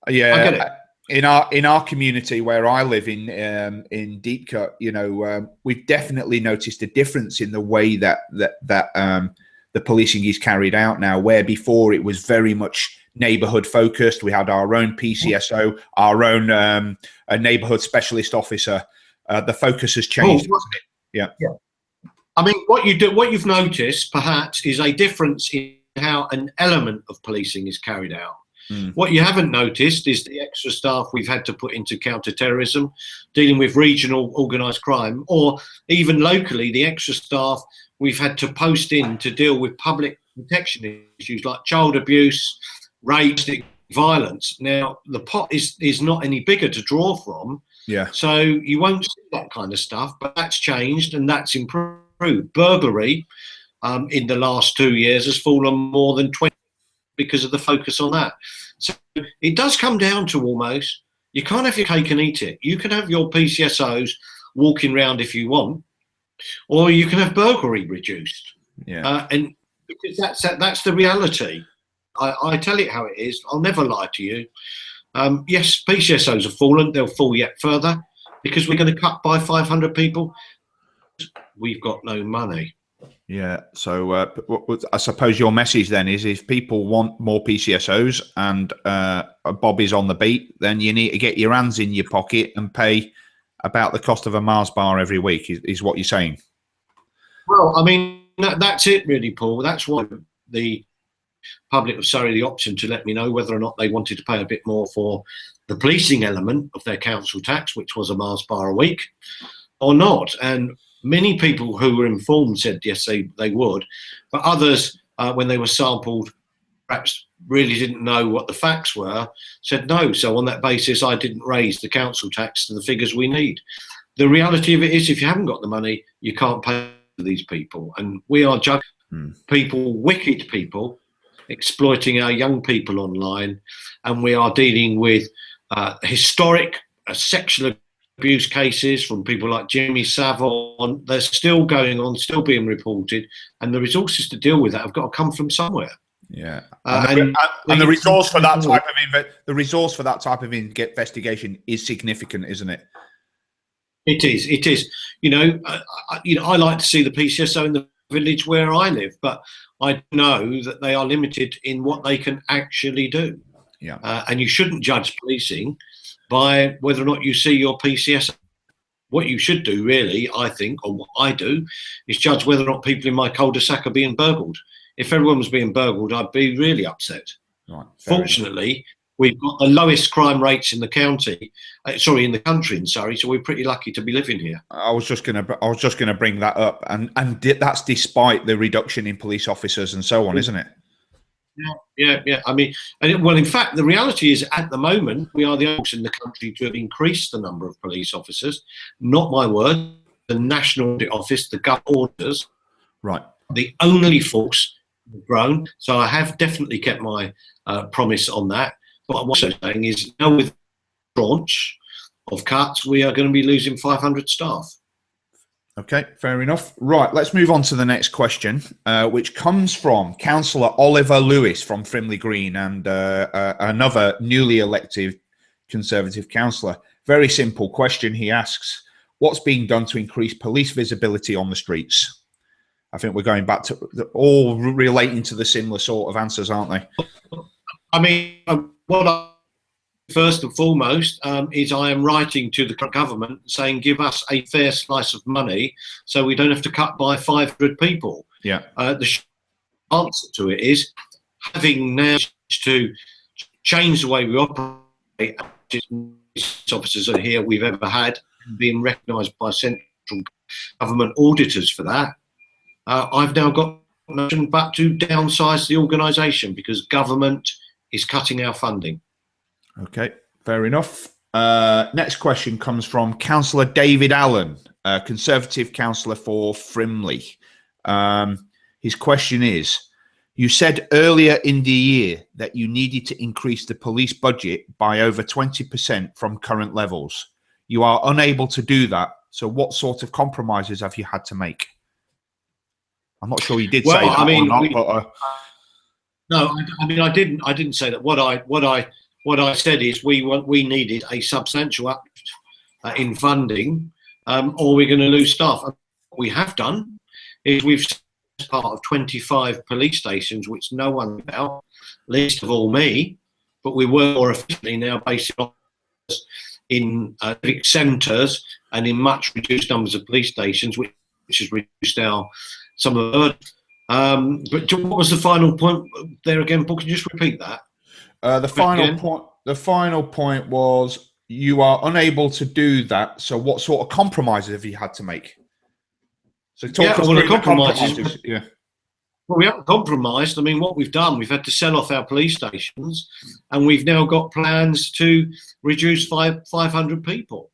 Speaker 1: Yeah.
Speaker 2: I get it.
Speaker 1: In our community where I live in Deepcut, you know, we've definitely noticed a difference in the way that the policing is carried out now, where before it was very much neighbourhood focused. We had our own PCSO, our own a neighbourhood specialist officer. The focus has changed, hasn't it? Yeah.
Speaker 2: Yeah. I mean, what you've noticed perhaps is a difference in how an element of policing is carried out. What you haven't noticed is the extra staff we've had to put into counter-terrorism, dealing with regional organised crime, or even locally, the extra staff we've had to post in to deal with public protection issues like child abuse, rape, violence. Now, the pot is not any bigger to draw from.
Speaker 1: Yeah.
Speaker 2: So you won't see that kind of stuff, but that's changed and that's improved. Burglary in the last 2 years has fallen more than 20% because of the focus on that. So it does come down to almost, you can't have your cake and eat it. You can have your PCSOs walking around if you want, or you can have burglary reduced.
Speaker 1: Yeah.
Speaker 2: And because that's the reality. I tell it how it is. I'll never lie to you. Yes, PCSOs have fallen. They'll fall yet further because we're going to cut by 500 people. We've got no money.
Speaker 1: Yeah. So I suppose your message then is if people want more PCSOs and bobbies on the beat, then you need to get your hands in your pocket and pay about the cost of a Mars bar every week is what you're saying.
Speaker 2: Well, I mean, that's it really, Paul. That's why the public of Surrey the option to let me know whether or not they wanted to pay a bit more for the policing element of their council tax, which was a Mars bar a week, or not. And many people who were informed said yes, they would, but others, when they were sampled, perhaps really didn't know what the facts were, said no. So on that basis, I didn't raise the council tax to the figures we need. The reality of it is, if you haven't got the money, you can't pay for these people. And we are judging people, wicked people, exploiting our young people online. And we are dealing with historic sexual abuse cases from people like Jimmy Savile. They're still going on, still being reported. And the resources to deal with that have got to come from somewhere.
Speaker 1: Yeah, and the resource for that type of investigation is significant, isn't it?
Speaker 2: It is. It is. I like to see the PCSO in the village where I live, but I know that they are limited in what they can actually do.
Speaker 1: Yeah,
Speaker 2: and you shouldn't judge policing by whether or not you see your PCSO. What you should do, really, I think, or what I do, is judge whether or not people in my cul-de-sac are being burgled. If everyone was being burgled, I'd be really upset.
Speaker 1: Right.
Speaker 2: Fortunately, we've got the lowest crime rates in the country, in the country in Surrey, so we're pretty lucky to be living here.
Speaker 1: I was just gonna bring that up, and that's despite the reduction in police officers and so on, isn't it?
Speaker 2: Yeah. I mean, in fact, the reality is, at the moment, we are the only in the country to have increased the number of police officers. Not my word. The National Audit Office, the government orders,
Speaker 1: right,
Speaker 2: the only force grown. So I have definitely kept my promise on that. What I'm also saying is, now with the tranche of cuts, we are going to be losing 500 staff.
Speaker 1: Okay, fair enough. Right, let's move on to the next question, which comes from Councillor Oliver Lewis from Frimley Green and another newly elected Conservative councillor. Very simple question. He asks, what's being done to increase police visibility on the streets? I think we're going back to all relating to the similar sort of answers, aren't they?
Speaker 2: I mean, first and foremost is I am writing to the government saying, give us a fair slice of money so we don't have to cut by 500 people.
Speaker 1: Yeah.
Speaker 2: The answer to it is, having now to change the way we operate, officers are here we've ever had, being recognised by central government auditors for that. I've now got notion but to downsize the organisation because government is cutting our funding.
Speaker 1: Okay, fair enough. Next question comes from Councillor David Allen, Conservative councillor for Frimley. His question is, you said earlier in the year that you needed to increase the police budget by over 20% from current levels. You are unable to do that. So what sort of compromises have you had to make? I'm not sure you did say that or not, but
Speaker 2: no, I mean, I didn't say that. What I said is we needed a substantial up in funding, or we're going to lose staff. What we have done is we've part of 25 police stations, which no one about, least of all me, but we work more efficiently now based on in civic centres and in much reduced numbers of police stations, which has reduced some of the. But what was the final point there again, Paul? Can you just repeat that?
Speaker 1: The final point was you are unable to do that. So what sort of compromises have you had to make? So talk us through the compromises. Yeah.
Speaker 2: Well, we haven't compromised. I mean, what we've done, we've had to sell off our police stations, and we've now got plans to reduce 500 people.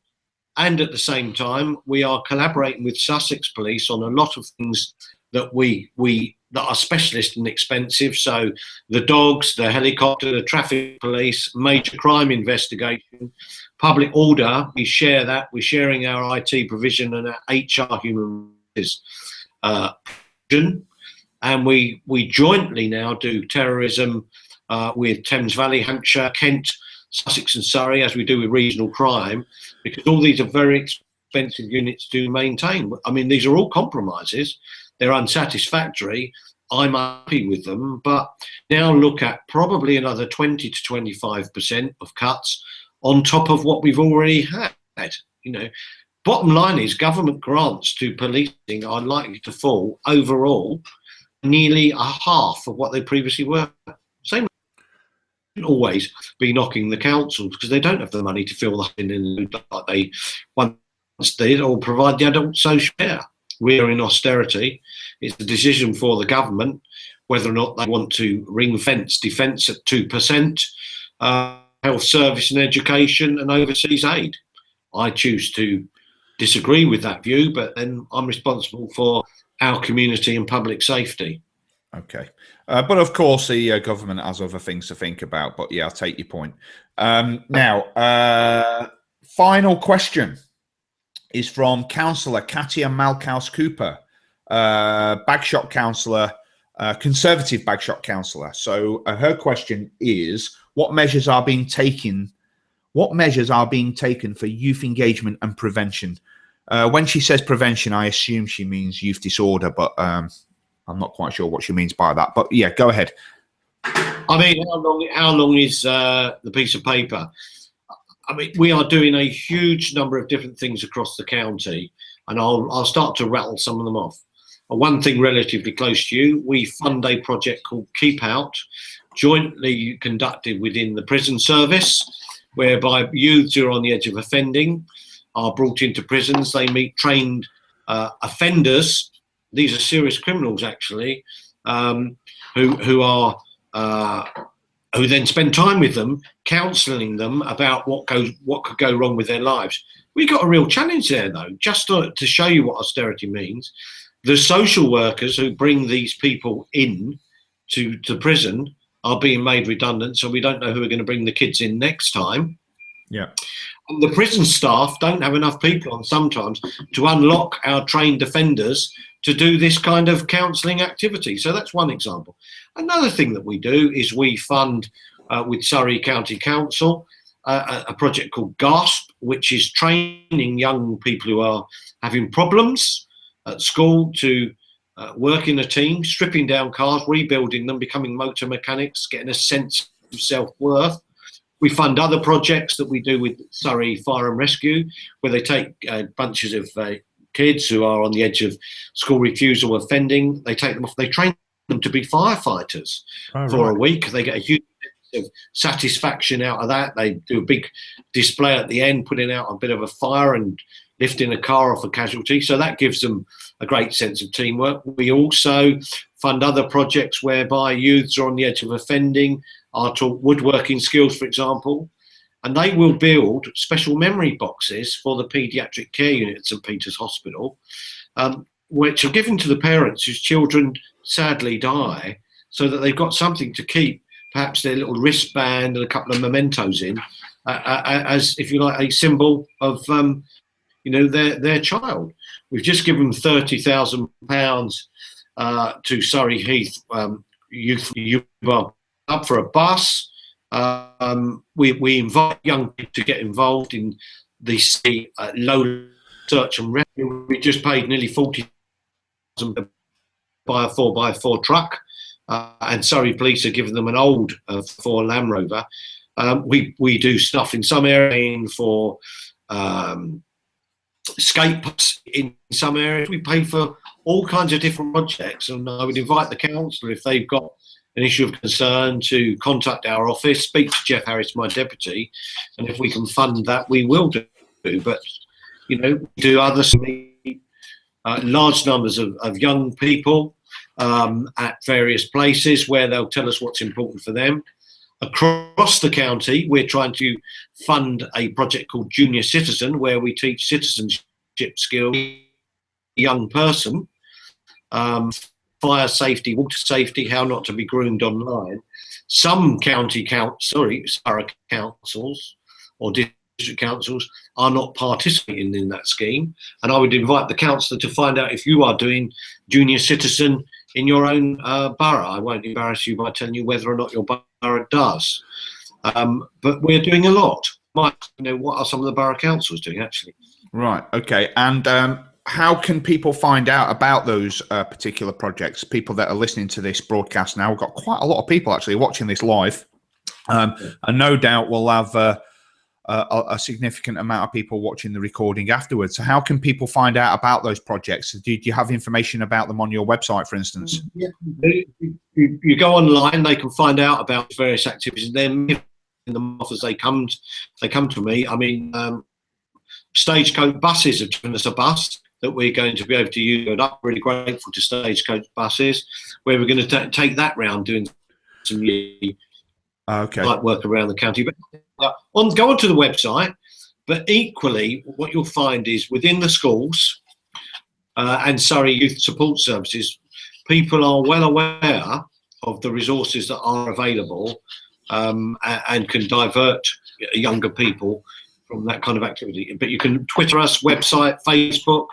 Speaker 2: And at the same time, we are collaborating with Sussex Police on a lot of things that that are specialist and expensive. So the dogs, the helicopter, the traffic police, major crime investigation, public order. We share that. We're sharing our IT provision and our HR human resources and we jointly now do terrorism with Thames Valley, Hampshire, Kent, Sussex and Surrey, as we do with regional crime, because all these are very expensive units to maintain. I mean, these are all compromises. They're unsatisfactory. I'm happy with them, but now look at probably another 20 to 25% of cuts on top of what we've already had. You know, bottom line is government grants to policing are likely to fall overall nearly a half of what they previously were. Same always be knocking the councils because they don't have the money to fill the in like they once did or provide the adult social care. We're in austerity. It's a decision for the government whether or not they want to ring fence defence at 2%, health service and education and overseas aid. I choose to disagree with that view, but then I'm responsible for our community and public safety.
Speaker 1: Okay. But of course, the government has other things to think about. But yeah, I'll take your point. Now, final question is from Councillor Katia Malkaus Cooper, Bagshot councillor, Conservative Bagshot councillor. So her question is: what measures are being taken? What measures are being taken for youth engagement and prevention? When she says prevention, I assume she means youth disorder, but I'm not quite sure what she means by that. But yeah, go ahead.
Speaker 2: I mean, how long is the piece of paper? I mean, we are doing a huge number of different things across the county, and I'll start to rattle some of them off. One thing relatively close to you, we fund a project called Keep Out, jointly conducted within the prison service, whereby youths who are on the edge of offending are brought into prisons. They meet trained offenders. These are serious criminals, actually, who then spend time with them, counselling them about what could go wrong with their lives. We got a real challenge there, though. Just to show you what austerity means, the social workers who bring these people in to prison are being made redundant, so we don't know who are going to bring the kids in next time.
Speaker 1: Yeah.
Speaker 2: And the prison staff don't have enough people on sometimes to unlock our trained offenders to do this kind of counselling activity. So that's one example. Another thing that we do is we fund with Surrey County Council a project called GASP, which is training young people who are having problems at school to work in a team, stripping down cars, rebuilding them, becoming motor mechanics, getting a sense of self-worth. We fund other projects that we do with Surrey Fire and Rescue, where they take bunches of kids who are on the edge of school refusal offending. They take them off. They train them to be firefighters for a week. They get a huge sense of satisfaction out of that. They do a big display at the end, putting out a bit of a fire and lifting a car off a casualty. So that gives them a great sense of teamwork. We also fund other projects whereby youths are on the edge of offending, are taught woodworking skills, for example, and they will build special memory boxes for the paediatric care unit at St Peter's Hospital, which are given to the parents whose children sadly die, so that they've got something to keep perhaps their little wristband and a couple of mementos in, as, if you like, a symbol of their child. We've just given £30,000 to Surrey Heath Youth up for a bus. We invite young people to get involved in the low search and rescue. We just paid nearly £40,000 to buy a 4x4 truck, and Surrey Police are giving them an old Ford Land Rover. We do stuff in some areas for skate parks in some areas. We pay for all kinds of different projects, and I would invite the council, if they've got an issue of concern, to contact our office, speak to Jeff Harris, my deputy, and if we can fund that, we will do. But do others meet large numbers of young people at various places where they'll tell us what's important for them. Across the county, we're trying to fund a project called Junior Citizen, where we teach citizenship skills to a young person, fire safety, water safety, how not to be groomed online. Some borough councils or district councils are not participating in that scheme, and I would invite the councillor to find out if you are doing Junior Citizen in your own borough. I won't embarrass you by telling you whether or not your borough does, but we're doing a lot. What are some of the borough councils doing, actually? Right.
Speaker 1: Okay. And how can people find out about those particular projects? People that are listening to this broadcast now, we've got quite a lot of people actually watching this live, and no doubt we'll have a significant amount of people watching the recording afterwards. So how can people find out about those projects? Do you have information about them on your website, for instance?
Speaker 2: Yeah. You go online, they can find out about various activities. Then in the month as they come to me. I mean, Stagecoach buses have given us a bus that we're going to be able to use. And I'm really grateful to Stagecoach buses, where we're going to take that round doing some light work around the county. But go onto the website. But equally, what you'll find is within the schools and Surrey Youth Support Services, people are well aware of the resources that are available and can divert younger people from that kind of activity. But you can Twitter us, website, Facebook,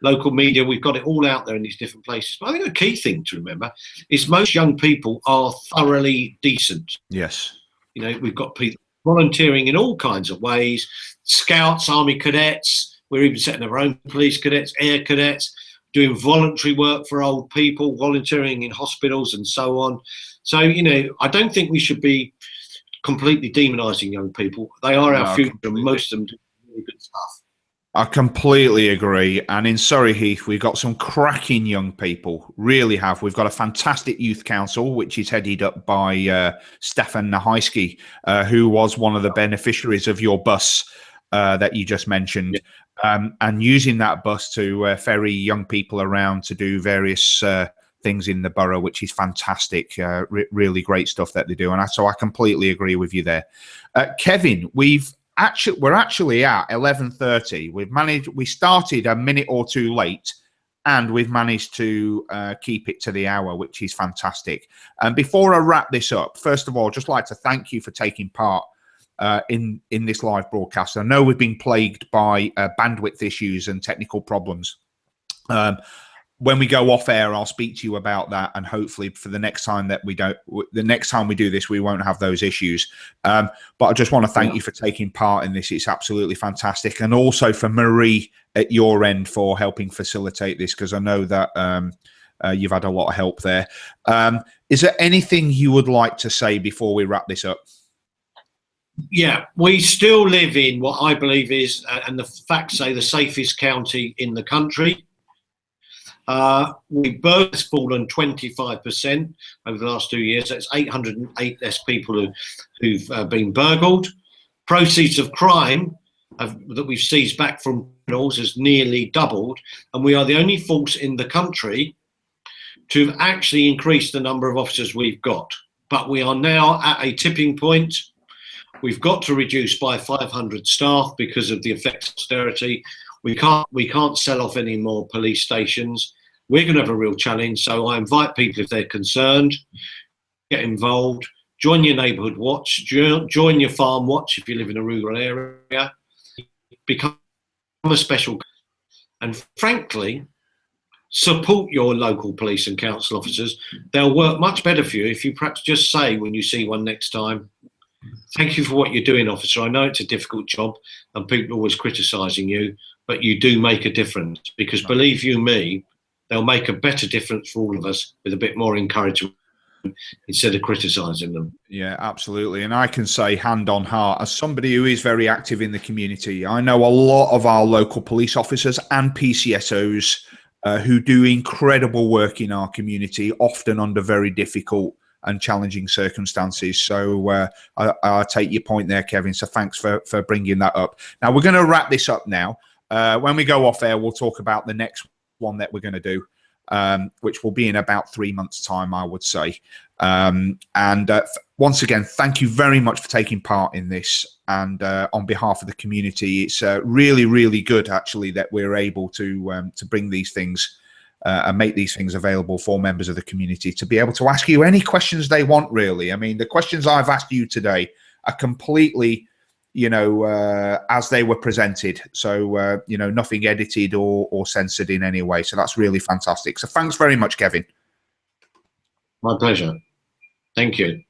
Speaker 2: local media. We've got it all out there in these different places. But I think the key thing to remember is most young people are thoroughly decent.
Speaker 1: Yes.
Speaker 2: You know, we've got people volunteering in all kinds of ways. Scouts, Army cadets. We're even setting our own police cadets, air cadets, doing voluntary work for old people, volunteering in hospitals and so on. So, you know, I don't think we should be completely demonising young people. They are our future, and most of them do really good stuff.
Speaker 1: I completely agree. And in Surrey Heath, we've got some cracking young people, really have. We've got a fantastic youth council, which is headed up by Stefan Nahaisky, who was one of the beneficiaries of your bus that you just mentioned. Yeah. And using that bus to ferry young people around to do various things in the borough, which is fantastic. Really great stuff that they do. And so I completely agree with you there. Kevin, we're actually at 11:30. We started a minute or two late, and we've managed to keep it to the hour, which is fantastic. And before I wrap this up, first of all, just like to thank you for taking part in this live broadcast. I know we've been plagued by bandwidth issues and technical problems. When we go off air, I'll speak to you about that, and hopefully for the next time we do this, we won't have those issues. But I just want to thank you for taking part in this. It's absolutely fantastic, and also for Marie at your end for helping facilitate this, because I know that you've had a lot of help there. Is there anything you would like to say before we wrap this up?
Speaker 2: Yeah, we still live in what I believe is, and the facts say, the safest county in the country. We both has fallen 25% over the last 2 years. That's 808 less people who've been burgled. Proceeds of crime that we've seized back from criminals has nearly doubled, and we are the only force in the country to have actually increased the number of officers we've got. But we are now at a tipping point. We've got to reduce by 500 staff because of the effects of austerity. We can't sell off any more police stations. We're going to have a real challenge. So I invite people, if they're concerned, get involved, join your neighbourhood watch, join your farm watch if you live in a rural area, become a special, and frankly, support your local police and council officers. They'll work much better for you if you perhaps just say when you see one next time, "Thank you for what you're doing, officer. I know it's a difficult job and people are always criticising you, but you do make a difference." Because believe you me, they'll make a better difference for all of us with a bit more encouragement instead of criticising them.
Speaker 1: Yeah, absolutely. And I can say hand on heart, as somebody who is very active in the community, I know a lot of our local police officers and PCSOs who do incredible work in our community, often under very difficult and challenging circumstances. So I take your point there, Kevin. So thanks for bringing that up. Now we're going to wrap this up now. When we go off air, we'll talk about the next one that we're going to do, which will be in about 3 months' time, I would say. Once again, thank you very much for taking part in this. And on behalf of the community, it's really, really good, actually, that we're able to bring these things and make these things available for members of the community to be able to ask you any questions they want, really. I mean, the questions I've asked you today are completely, as they were presented. So, nothing edited or censored in any way. So that's really fantastic. So thanks very much, Kevin.
Speaker 2: My pleasure. Thank you.